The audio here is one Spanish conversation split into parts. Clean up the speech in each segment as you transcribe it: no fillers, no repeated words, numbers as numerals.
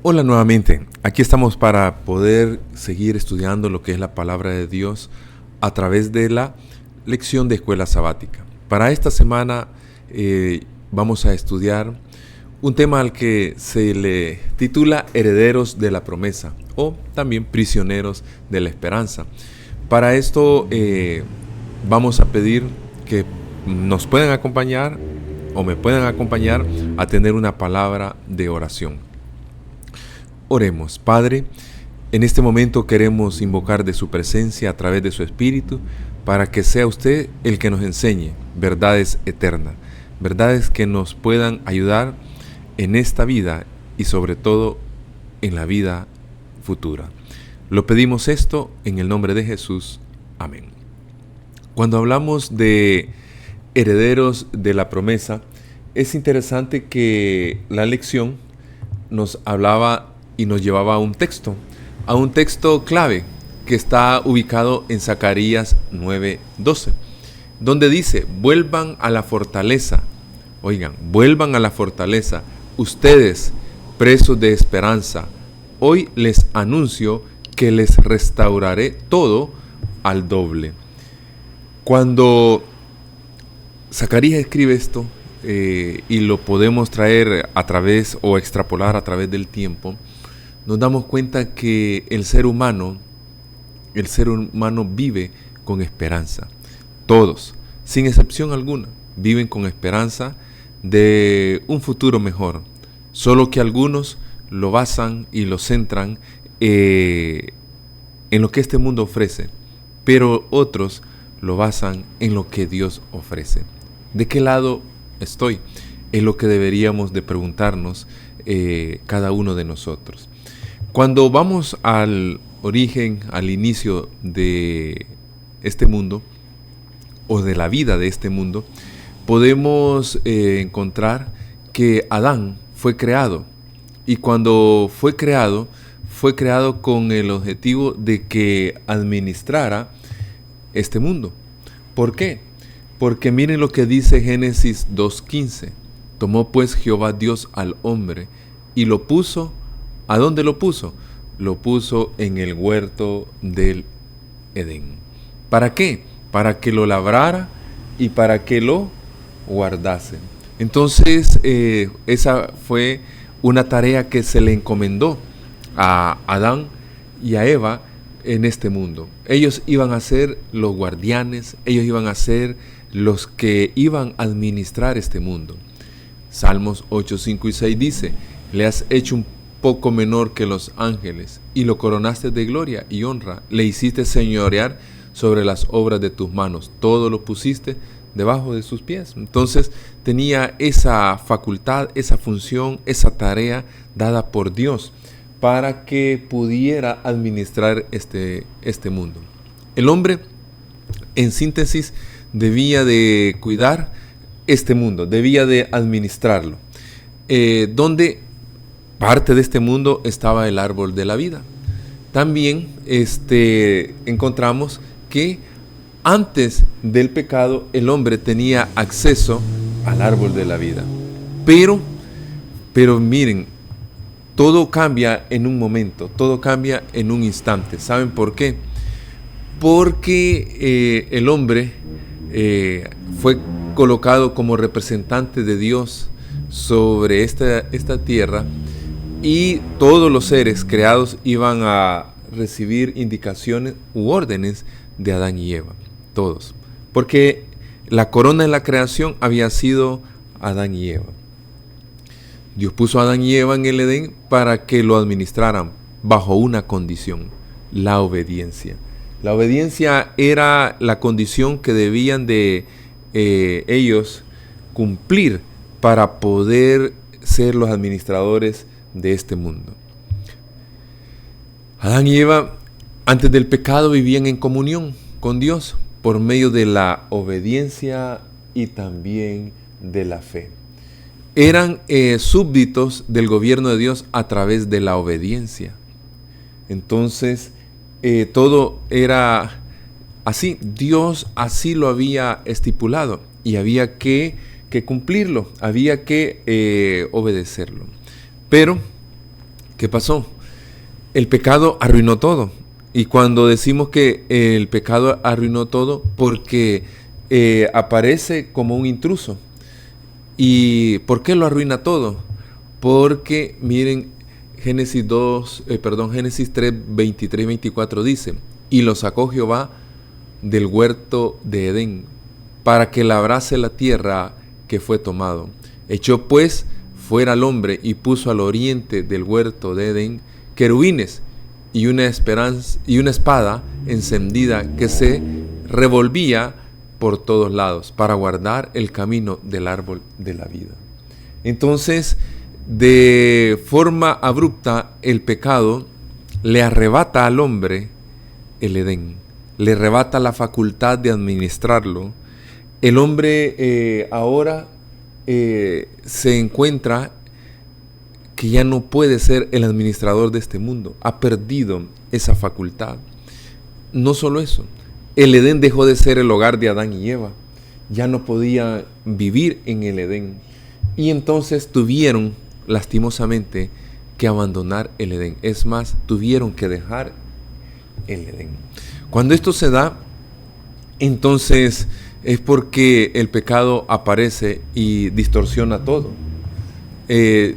Hola nuevamente, aquí estamos para poder seguir estudiando lo que es la palabra de Dios a través de la lección de escuela sabática. Para esta semana vamos a estudiar un tema al que se le titula Herederos de la Promesa o también Prisioneros de la Esperanza. Para esto vamos a pedir que nos puedan acompañar o me puedan acompañar a tener una palabra de oración. Oremos. Padre, en este momento queremos invocar de su presencia a través de su Espíritu para que sea usted el que nos enseñe verdades eternas, verdades que nos puedan ayudar en esta vida y sobre todo en la vida futura. Lo pedimos esto en el nombre de Jesús. Amén. Cuando hablamos de herederos de la promesa, es interesante que la lección nos hablaba y nos llevaba a un texto clave que está ubicado en Zacarías 9:12, donde dice: vuelvan a la fortaleza, vuelvan a la fortaleza, ustedes presos de esperanza, hoy les anuncio que les restauraré todo al doble. Cuando Zacarías escribe esto, y lo podemos traer a través o extrapolar a través del tiempo, nos damos cuenta que el ser humano vive con esperanza. Todos, sin excepción alguna, viven con esperanza de un futuro mejor. Solo que algunos lo basan y lo centran en lo que este mundo ofrece, pero otros lo basan en lo que Dios ofrece. ¿De qué lado estoy? Es lo que deberíamos de preguntarnos cada uno de nosotros. Cuando vamos al origen, al inicio de este mundo o de la vida de este mundo, podemos encontrar que Adán fue creado, y cuando fue creado con el objetivo de que administrara este mundo. ¿Por qué? Porque miren lo que dice Génesis 2:15. Tomó pues Jehová Dios al hombre y lo puso. ¿A dónde lo puso? Lo puso en el huerto del Edén. ¿Para qué? Para que lo labrara y para que lo guardase. Entonces, esa fue una tarea que se le encomendó a Adán y a Eva en este mundo. Ellos iban a ser los guardianes, ellos iban a ser los que iban a administrar este mundo. Salmos 8:5 y 6 dice: le has hecho un poco menor que los ángeles, y lo coronaste de gloria y honra, le hiciste señorear sobre las obras de tus manos, todo lo pusiste debajo de sus pies. Entonces tenía esa facultad, esa función, esa tarea dada por Dios para que pudiera administrar este mundo. El hombre, en síntesis, debía de cuidar este mundo, debía de administrarlo, donde parte de este mundo estaba el árbol de la vida. También encontramos que antes del pecado el hombre tenía acceso al árbol de la vida. Pero miren, todo cambia en un momento, todo cambia en un instante. ¿Saben por qué? Porque el hombre fue colocado como representante de Dios sobre esta tierra, y todos los seres creados iban a recibir indicaciones u órdenes de Adán y Eva. Todos. Porque la corona de la creación había sido Adán y Eva. Dios puso a Adán y Eva en el Edén para que lo administraran bajo una condición: la obediencia. La obediencia era la condición que debían de ellos cumplir para poder ser los administradores de este mundo. Adán y Eva, antes del pecado, vivían en comunión con Dios por medio de la obediencia y también de la fe. Eran súbditos del gobierno de Dios a través de la obediencia. Entonces, todo era así. Dios así lo había estipulado y había que cumplirlo, había que obedecerlo. Pero ¿Qué pasó? El pecado arruinó todo. Y cuando decimos que el pecado arruinó todo, porque aparece como un intruso. ¿Y por qué lo arruina todo? Porque miren, Génesis 3, 23 y 24 dice: y lo sacó Jehová del huerto de Edén, para que labrase la tierra que fue tomado. Echó pues fuera al hombre y puso al oriente del huerto de Edén querubines y una espada encendida que se revolvía por todos lados para guardar el camino del árbol de la vida. Entonces, de forma abrupta, el pecado le arrebata al hombre el Edén, le arrebata la facultad de administrarlo. El hombre ahora se encuentra que ya no puede ser el administrador de este mundo, ha perdido esa facultad. No solo eso, el Edén dejó de ser el hogar de Adán y Eva, ya no podía vivir en el Edén, y entonces tuvieron lastimosamente que abandonar el Edén. Es más, tuvieron que dejar el Edén. Cuando esto se da, entonces es porque el pecado aparece y distorsiona todo.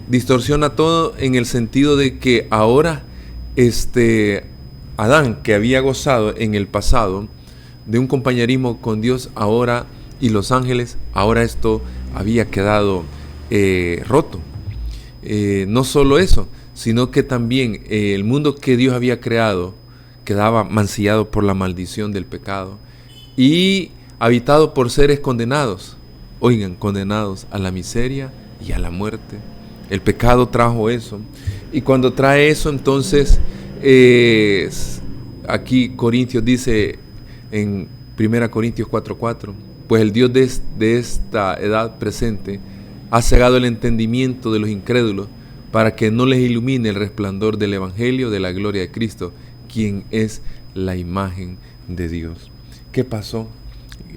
Distorsiona todo en el sentido de que ahora Adán, que había gozado en el pasado de un compañerismo con Dios ahora y los ángeles, ahora esto había quedado roto. No solo eso, sino que también el mundo que Dios había creado quedaba mancillado por la maldición del pecado y habitado por seres condenados. Oigan, condenados a la miseria y a la muerte. El pecado trajo eso. Y cuando trae eso, entonces, aquí Corintios dice en 1 Corintios 4:4, pues el Dios de esta edad presente ha cegado el entendimiento de los incrédulos para que no les ilumine el resplandor del Evangelio de la gloria de Cristo, quien es la imagen de Dios. ¿Qué pasó?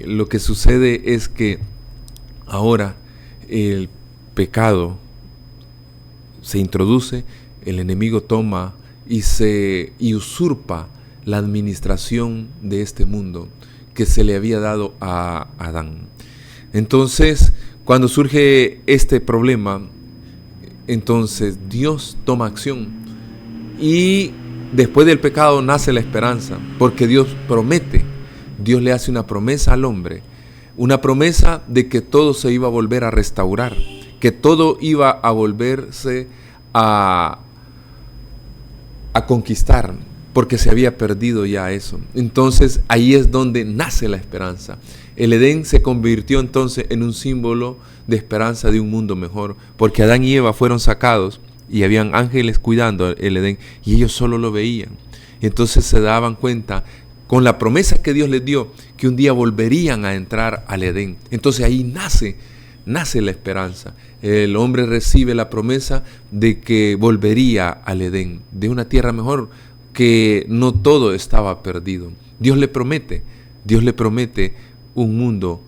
Lo que sucede es que ahora el pecado se introduce, el enemigo toma y usurpa la administración de este mundo que se le había dado a Adán. Entonces, cuando surge este problema, entonces Dios toma acción y después del pecado nace la esperanza, porque Dios promete, Dios le hace una promesa al hombre, una promesa de que todo se iba a volver a restaurar, que todo iba a volverse a conquistar, porque se había perdido ya eso. Entonces ahí es donde nace la esperanza. El Edén se convirtió entonces en un símbolo de esperanza de un mundo mejor, porque Adán y Eva fueron sacados y habían ángeles cuidando el Edén y ellos solo lo veían. Entonces se daban cuenta con la promesa que Dios les dio que un día volverían a entrar al Edén. Entonces ahí nace la esperanza. El hombre recibe la promesa de que volvería al Edén, de una tierra mejor, que no todo estaba perdido. Dios le promete un mundo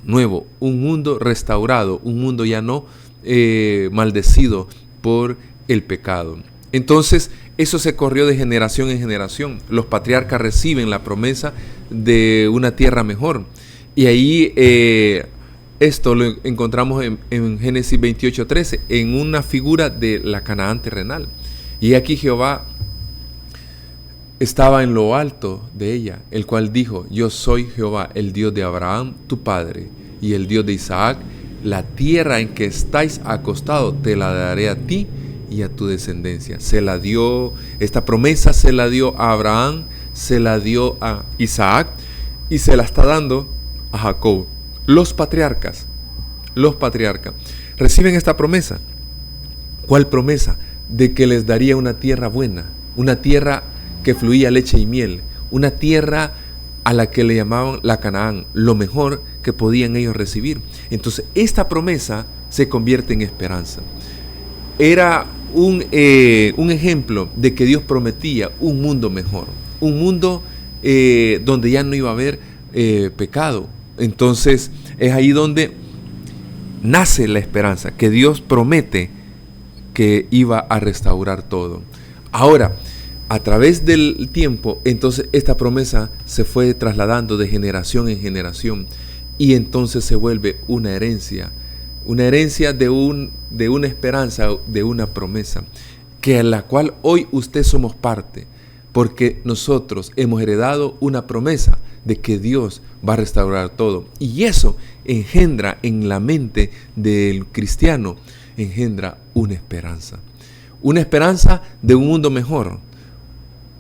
nuevo, un mundo restaurado, un mundo ya no maldecido por el pecado. Entonces, eso se corrió de generación en generación. Los patriarcas reciben la promesa de una tierra mejor. Y ahí esto lo encontramos en Génesis 28:13, en una figura de la Canaán terrenal. Y aquí Jehová estaba en lo alto de ella, el cual dijo: yo soy Jehová, el Dios de Abraham, tu padre, y el Dios de Isaac. La tierra en que estáis acostados te la daré a ti y a tu descendencia. Se la dio, esta promesa se la dio a Abraham, se la dio a Isaac y se la está dando a Jacob. Los patriarcas reciben esta promesa. ¿Cuál promesa? De que les daría una tierra buena, una tierra que fluía leche y miel, una tierra a la que le llamaban la Canaán, lo mejor que podían ellos recibir. Entonces esta promesa se convierte en esperanza. Era un ejemplo de que Dios prometía un mundo mejor, un mundo donde ya no iba a haber pecado. Entonces es ahí donde nace la esperanza, que Dios promete que iba a restaurar todo. Ahora, a través del tiempo, entonces esta promesa se fue trasladando de generación en generación y entonces se vuelve una herencia de una esperanza, de una promesa, que a la cual hoy usted somos parte, porque nosotros hemos heredado una promesa de que Dios va a restaurar todo. Y eso engendra en la mente del cristiano, engendra una esperanza de un mundo mejor.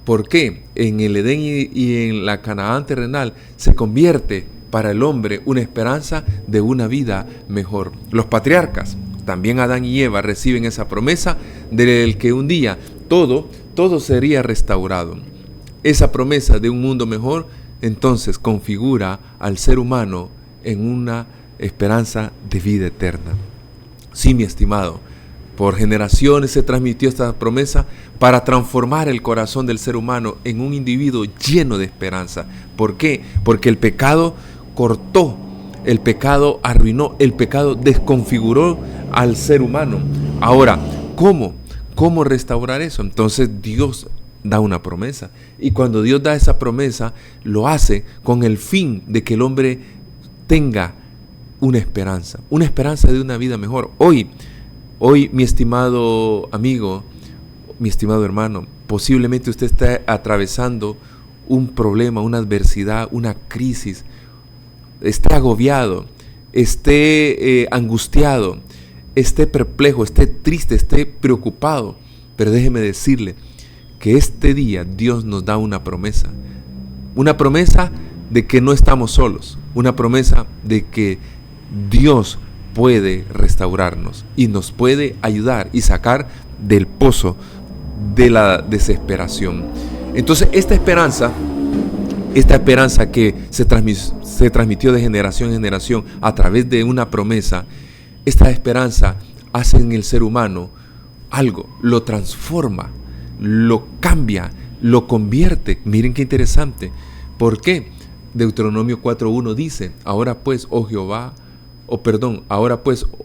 ¿Por qué? En el Edén y en la Canaán terrenal se convierte para el hombre una esperanza de una vida mejor. Los patriarcas, también Adán y Eva, reciben esa promesa del que un día todo sería restaurado. Esa promesa de un mundo mejor entonces configura al ser humano en una esperanza de vida eterna. Sí, mi estimado, por generaciones se transmitió esta promesa para transformar el corazón del ser humano en un individuo lleno de esperanza. ¿Por qué? Porque el pecado cortó, el pecado arruinó, el pecado desconfiguró al ser humano. Ahora, ¿cómo restaurar eso? Entonces Dios da una promesa. Y cuando Dios da esa promesa, lo hace con el fin de que el hombre tenga una esperanza de una vida mejor. Hoy, mi estimado amigo, mi estimado hermano, posiblemente usted esté atravesando un problema, una adversidad, una crisis, esté agobiado, esté angustiado, esté perplejo, esté triste, esté preocupado. Pero déjeme decirle que este día Dios nos da una promesa de que no estamos solos, una promesa de que Dios puede restaurarnos y nos puede ayudar y sacar del pozo de la desesperación. Entonces esta esperanza que se transmitió de generación en generación a través de una promesa, esta esperanza hace en el ser humano algo, lo transforma, lo cambia, lo convierte. Miren qué interesante. ¿Por qué? Deuteronomio 4:1 dice: ahora pues,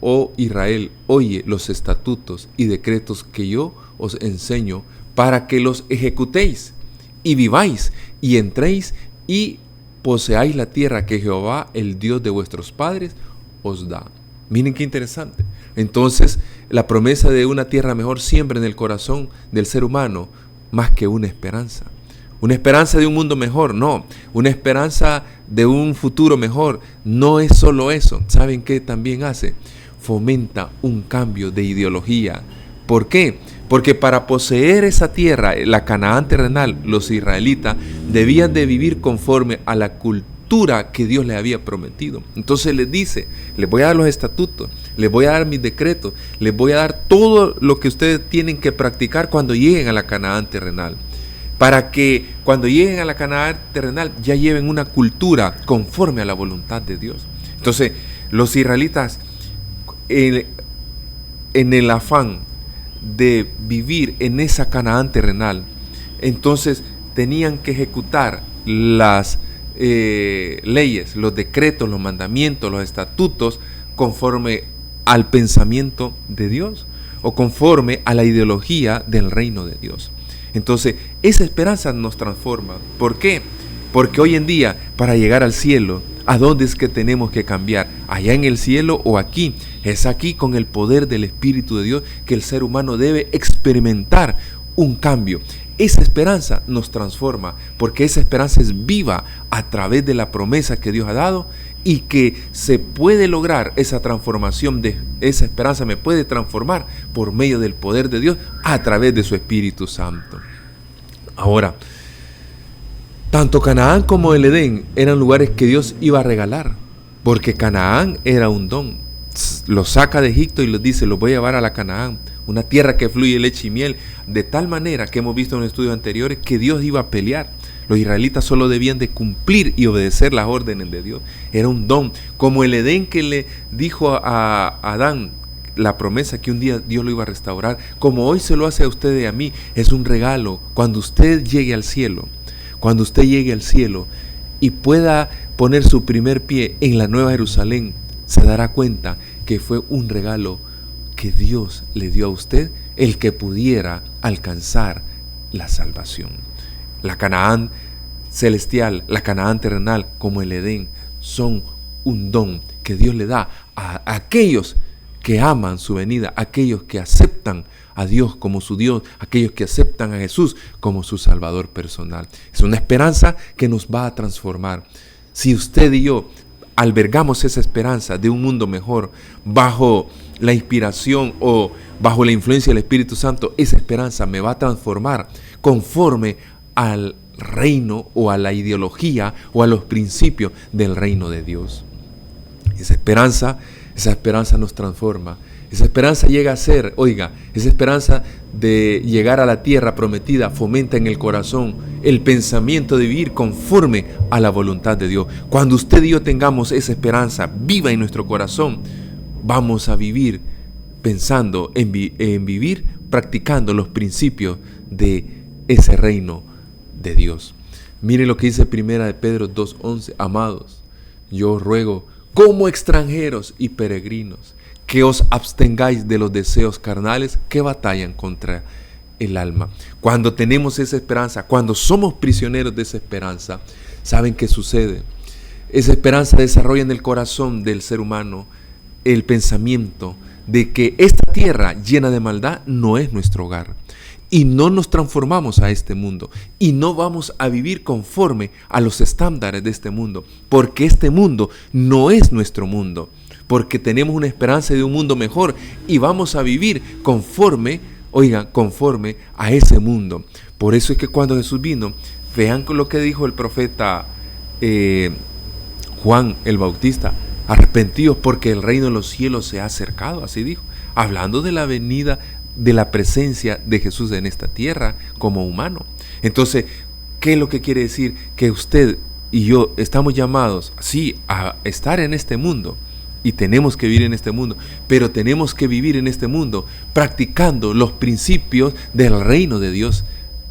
oh Israel, oye los estatutos y decretos que yo os enseño para que los ejecutéis y viváis y entréis y poseáis la tierra que Jehová, el Dios de vuestros padres, os da. Miren qué interesante. Entonces, la promesa de una tierra mejor siembra en el corazón del ser humano más que una esperanza. Una esperanza de un mundo mejor, no. Una esperanza de un futuro mejor. No es solo eso. ¿Saben qué también hace? Fomenta un cambio de ideología. ¿Por qué? Porque para poseer esa tierra, la Canaán terrenal, los israelitas debían de vivir conforme a la cultura que Dios les había prometido. Entonces les dice: les voy a dar los estatutos, les voy a dar mis decretos, les voy a dar todo lo que ustedes tienen que practicar cuando lleguen a la Canaán terrenal, para que cuando lleguen a la Canaán terrenal ya lleven una cultura conforme a la voluntad de Dios. Entonces los israelitas, en el afán de vivir en esa Canaán terrenal, entonces tenían que ejecutar las leyes, los decretos, los mandamientos, los estatutos conforme al pensamiento de Dios o conforme a la ideología del reino de Dios. Entonces esa esperanza nos transforma. ¿Por qué? Porque hoy en día, para llegar al cielo, ¿a dónde es que tenemos que cambiar? ¿Allá en el cielo o aquí? Es aquí, con el poder del Espíritu de Dios, que el ser humano debe experimentar un cambio. Esa esperanza nos transforma, porque esa esperanza es viva a través de la promesa que Dios ha dado, y que se puede lograr esa transformación de esa esperanza, me puede transformar por medio del poder de Dios a través de su Espíritu Santo. Ahora, tanto Canaán como el Edén eran lugares que Dios iba a regalar, porque Canaán era un don. Los saca de Egipto y los dice: los voy a llevar a la Canaán, una tierra que fluye leche y miel, de tal manera que hemos visto en estudios anteriores que Dios iba a pelear. Los israelitas solo debían de cumplir y obedecer las órdenes de Dios. Era un don, como el Edén que le dijo a Adán la promesa que un día Dios lo iba a restaurar, como hoy se lo hace a usted y a mí. Es un regalo. Cuando usted llegue al cielo, y pueda poner su primer pie en la Nueva Jerusalén, se dará cuenta que fue un regalo que Dios le dio a usted el que pudiera alcanzar la salvación. La Canaán celestial, la Canaán terrenal, como el Edén, son un don que Dios le da a aquellos que aman su venida, aquellos que aceptan a Dios como su Dios, aquellos que aceptan a Jesús como su Salvador personal. Es una esperanza que nos va a transformar. Si usted y yo albergamos esa esperanza de un mundo mejor bajo la inspiración o bajo la influencia del Espíritu Santo, esa esperanza me va a transformar conforme al reino o a la ideología o a los principios del reino de Dios. Esa esperanza nos transforma. Esa esperanza llega a ser, esa esperanza de llegar a la tierra prometida fomenta en el corazón el pensamiento de vivir conforme a la voluntad de Dios. Cuando usted y yo tengamos esa esperanza viva en nuestro corazón, vamos a vivir pensando en vivir, practicando los principios de ese reino de Dios. Miren lo que dice 1 de Pedro 2:11. Amados, yo os ruego como extranjeros y peregrinos que os abstengáis de los deseos carnales que batallan contra el alma. Cuando tenemos esa esperanza, cuando somos prisioneros de esa esperanza, ¿saben qué sucede? Esa esperanza desarrolla en el corazón del ser humano el pensamiento de que esta tierra llena de maldad no es nuestro hogar. Y no nos transformamos a este mundo. Y no vamos a vivir conforme a los estándares de este mundo. Porque este mundo no es nuestro mundo. Porque tenemos una esperanza de un mundo mejor. Y vamos a vivir conforme a ese mundo. Por eso es que cuando Jesús vino, vean lo que dijo el profeta Juan el Bautista. Arrepentidos porque el reino de los cielos se ha acercado. Así dijo. Hablando de la venida de la presencia de Jesús en esta tierra como humano. Entonces, ¿qué es lo que quiere decir? Que usted y yo estamos llamados, sí, a estar en este mundo y tenemos que vivir en este mundo, pero tenemos que vivir en este mundo practicando los principios del reino de Dios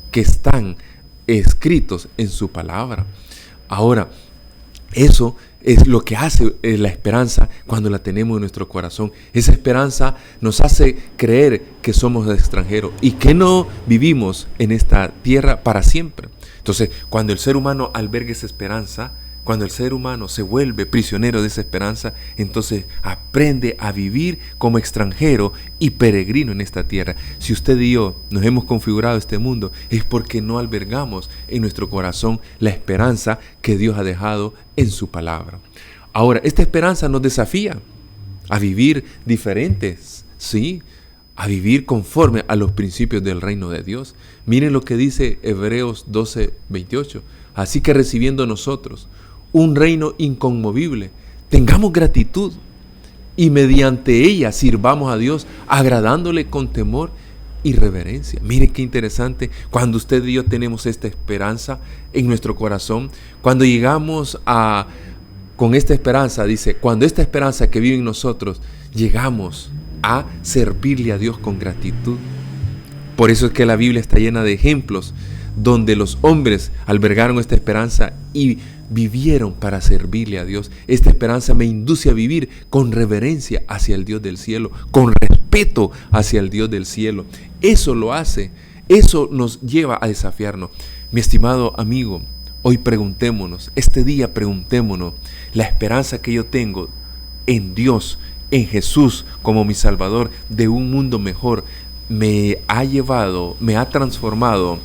que están escritos en su palabra. Ahora, eso es lo que hace la esperanza cuando la tenemos en nuestro corazón. Esa esperanza nos hace creer que somos extranjeros y que no vivimos en esta tierra para siempre. Entonces, cuando el ser humano alberga esa esperanza, cuando el ser humano se vuelve prisionero de esa esperanza, entonces aprende a vivir como extranjero y peregrino en esta tierra. Si usted y yo nos hemos configurado este mundo, es porque no albergamos en nuestro corazón la esperanza que Dios ha dejado en su palabra. Ahora, esta esperanza nos desafía a vivir diferentes, ¿sí? A vivir conforme a los principios del reino de Dios. Miren lo que dice Hebreos 12:28. Así que recibiendo nosotros un reino inconmovible, tengamos gratitud y mediante ella sirvamos a Dios agradándole con temor y reverencia. Mire qué interesante, cuando usted y yo tenemos esta esperanza en nuestro corazón, cuando llegamos con esta esperanza, dice, cuando esta esperanza que vive en nosotros, llegamos a servirle a Dios con gratitud. Por eso es que la Biblia está llena de ejemplos donde los hombres albergaron esta esperanza y vivieron para servirle a Dios. Esta esperanza me induce a vivir con reverencia hacia el Dios del cielo, con respeto hacia el Dios del cielo. Eso lo hace, eso nos lleva a desafiarnos. Mi estimado amigo, hoy preguntémonos, este día preguntémonos, la esperanza que yo tengo en Dios, en Jesús como mi Salvador, de un mundo mejor, me ha transformado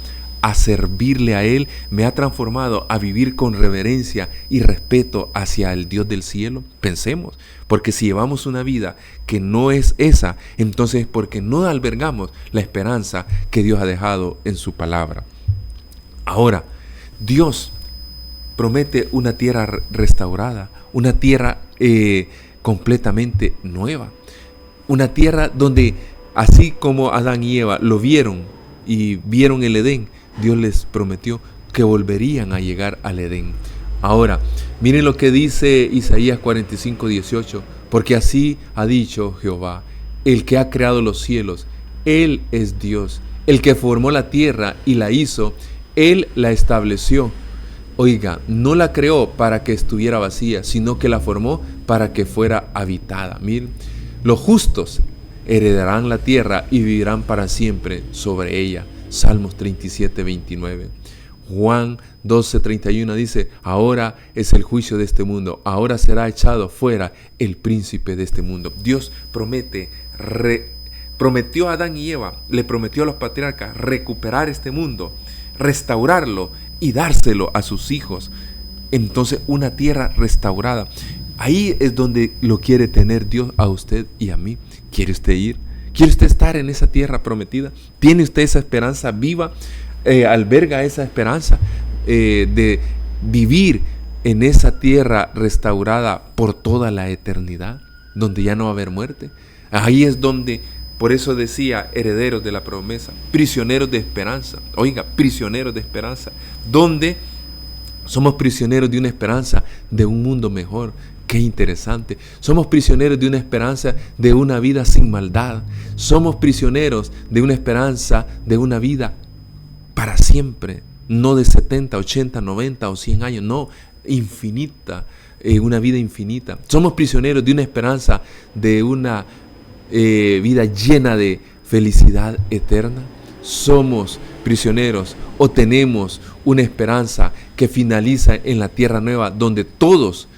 a servirle a Él, me ha transformado a vivir con reverencia y respeto hacia el Dios del cielo. Pensemos, porque si llevamos una vida que no es esa, entonces es porque no albergamos la esperanza que Dios ha dejado en su palabra. Ahora, Dios promete una tierra restaurada, una tierra completamente nueva, una tierra donde así como Adán y Eva lo vieron y vieron el Edén, Dios les prometió que volverían a llegar al Edén. Ahora, miren lo que dice Isaías 45:18, porque así ha dicho Jehová, el que ha creado los cielos, Él es Dios, el que formó la tierra y la hizo, Él la estableció. Oiga, no la creó para que estuviera vacía, sino que la formó para que fuera habitada. Miren, los justos heredarán la tierra y vivirán para siempre sobre ella. Salmos 37, 29. Juan 12, 31 dice, ahora es el juicio de este mundo, ahora será echado fuera el príncipe de este mundo. Dios prometió a Adán y Eva, le prometió a los patriarcas recuperar este mundo, restaurarlo y dárselo a sus hijos. Entonces, una tierra restaurada. Ahí es donde lo quiere tener Dios a usted y a mí. ¿Quiere usted ir? ¿Quiere usted estar en esa tierra prometida? ¿Tiene usted esa esperanza viva? ¿Alberga esa esperanza de vivir en esa tierra restaurada por toda la eternidad, donde ya no va a haber muerte? Ahí es donde, por eso decía, herederos de la promesa, prisioneros de esperanza. Oiga, prisioneros de esperanza, donde somos prisioneros de una esperanza de un mundo mejor. Qué interesante. Somos prisioneros de una esperanza de una vida sin maldad. Somos prisioneros de una esperanza de una vida para siempre. No de 70, 80, 90 o 100 años. No, infinita. Una vida infinita. Somos prisioneros de una esperanza de una vida llena de felicidad eterna. Somos prisioneros o tenemos una esperanza que finaliza en la tierra nueva, donde todos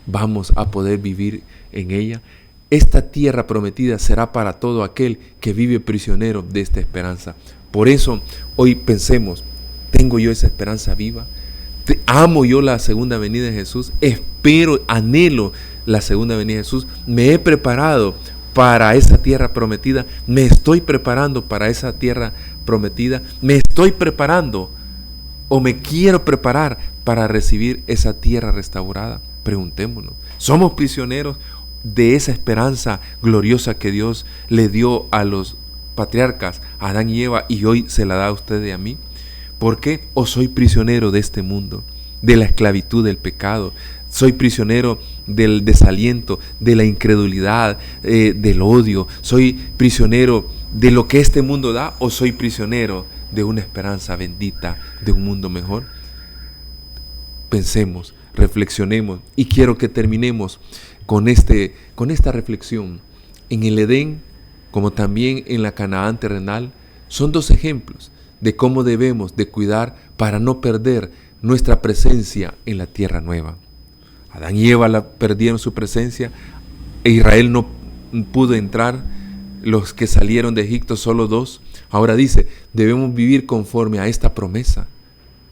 vamos a poder vivir en ella. Esta tierra prometida será para todo aquel que vive prisionero de esta esperanza. Por eso hoy pensemos, ¿tengo yo esa esperanza viva? ¿Amo yo la segunda venida de Jesús? Espero, anhelo la segunda venida de Jesús. ¿Me he preparado para esa tierra prometida? ¿Me estoy preparando para esa tierra prometida? ¿Me estoy preparando o me quiero preparar para recibir esa tierra restaurada? Preguntémonos. ¿Somos prisioneros de esa esperanza gloriosa que Dios le dio a los patriarcas, a Adán y Eva, y hoy se la da a usted y a mí? ¿Por qué? ¿O soy prisionero de este mundo, de la esclavitud del pecado? ¿Soy prisionero del desaliento, de la incredulidad, del odio? ¿Soy prisionero de lo que este mundo da, o soy prisionero de una esperanza bendita, de un mundo mejor? Pensemos, reflexionemos, y quiero que terminemos con esta reflexión. En el Edén, como también en la Canaán terrenal, son dos ejemplos de cómo debemos de cuidar para no perder nuestra presencia en la tierra nueva. Adán y Eva perdieron su presencia, e Israel no pudo entrar. Los que salieron de Egipto, solo 2. Ahora dice, debemos vivir conforme a esta promesa.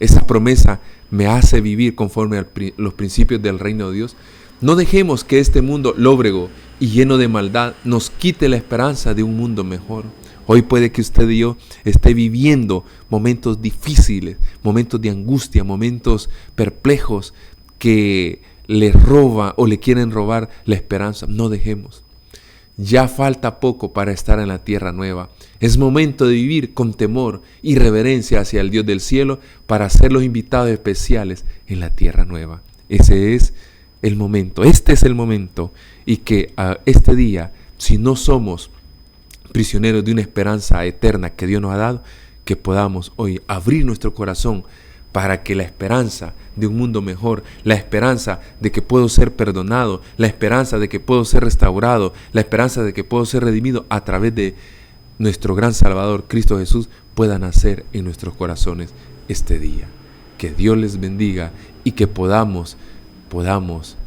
Esa promesa me hace vivir conforme a los principios del reino de Dios. No dejemos que este mundo lóbrego y lleno de maldad nos quite la esperanza de un mundo mejor. Hoy puede que usted y yo esté viviendo momentos difíciles, momentos de angustia, momentos perplejos que le roba o le quieren robar la esperanza. No dejemos. Ya falta poco para estar en la tierra nueva. Es momento de vivir con temor y reverencia hacia el Dios del cielo para ser los invitados especiales en la tierra nueva. Ese es el momento, este es el momento, y que este día, si no somos prisioneros de una esperanza eterna que Dios nos ha dado, que podamos hoy abrir nuestro corazón para que la esperanza de un mundo mejor, la esperanza de que puedo ser perdonado, la esperanza de que puedo ser restaurado, la esperanza de que puedo ser redimido a través de nuestro gran Salvador, Cristo Jesús, pueda nacer en nuestros corazones este día. Que Dios les bendiga y que podamos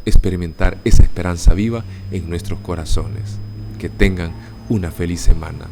experimentar esa esperanza viva en nuestros corazones. Que tengan una feliz semana.